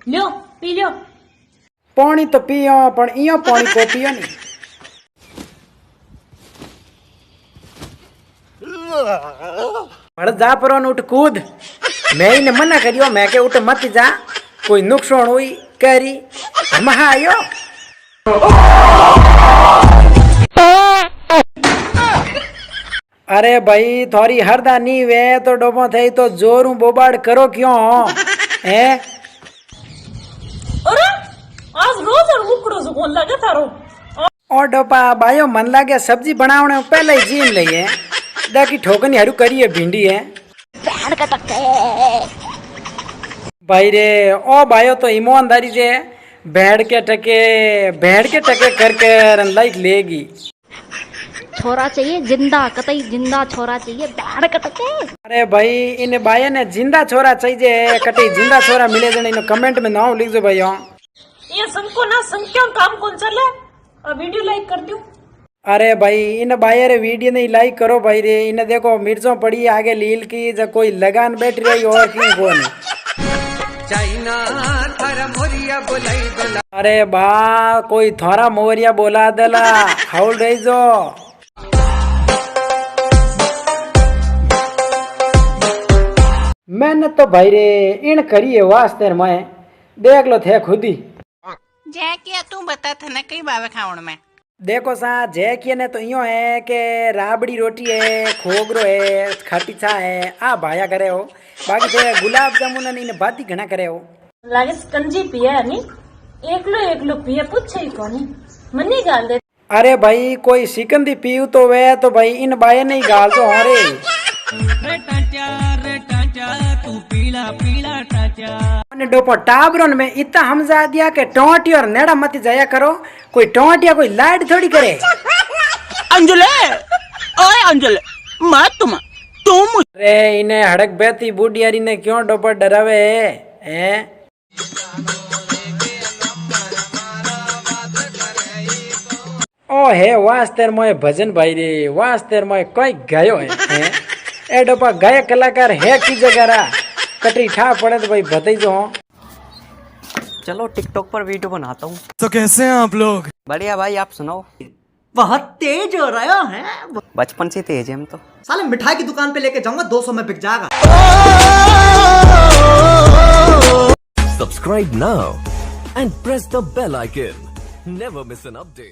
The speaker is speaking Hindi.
લ્યો પી લ્યો। पानी तो पियो पण इयो पानी को पियो नहीं। जा पर उठ कूद। मैं इने मना करियो मैं के उठ मत जा कोई नुकसान हुई करी हम आयो। अरे भाई थोड़ी हरदानी वे तो डोबो थे तो जोरू बोबाड़ करो क्यों है? अरे आज रोज और मुकड़ो जो कौन लगे थारो। और डोपा भाइयों मन लागे सब्जी बनावने पहले ही जीन लिए दाकी ठोकनी हरू करिए भिंडी है भाई रे। ओ भाइयों तो ईमानदारी से भेड़ के टके करके लाइक लेगी। छोरा चाहिए जिंदा, कतई जिंदा छोरा चाहिए बैठ कटके। अरे भाई इन बाया ने जिंदा छोरा चाहिए कतई जिंदा छोरा मिले जने इन कमेंट में नाम लिख दो भाइयों। ये संको ना संख्या काम कौन चले और वीडियो लाइक कर दूं। अरे भाई इन बाया रे वीडियो नहीं लाइक करो भाई रे। इन्हें देखो मिर्चों पड़ी आगे लील की जब कोई लगान बैठ रही और की कौन। अरे बा कोई थोड़ा मोरिया बोला दला हाउल रही जो। मैंने तो भाई रे इन करी है वास्ते मैं देख लो थे खुद ही। जय किया तू बता था ना कई बावे खावण में। देखो सा जय किया ने तो यो है कि राबड़ी रोटी है खोगरो है खाटी चा है आ भाया करे हो बाकी तो गुलाब जामुन नहीं ने बाती घना करे हो। लागे कंजी पिया नी एकलो पिया पूछे ही कोनी मनी गाल दे। अरे भाई कोई सिकंदी पीऊ तो वे तो भाई इन बाये नहीं गाल तो हो रे। डोपो टाबरन में इतना हमजा दिया के टोंटी और नेड़ा मत जाया करो कोई टोंटिया कोई लाड थोड़ी करे। अंजले ओए अंजले मत तुम रे इन्हें हड़क बेती बूढ़ियारी ने क्यों डोपो डरावे हैं? ओ हे वास्तेर मोए भजन भाई रे वास्तेर मोए कोई गायो है ए डोपा गाय कलाकार है की जगह रा कटरी ठा पड़े तो भाई बताई जो। चलो टिकटॉक पर वीडियो बनाता हूँ। तो कैसे हैं आप लोग? बढ़िया भाई आप सुनाओ। बहुत तेज हो रहा है। बचपन से तेज है हम तो। साले मिठाई की दुकान पे लेके जाऊंगा 200 में बिक जाएगा। Subscribe now and press the bell icon. Never miss an update.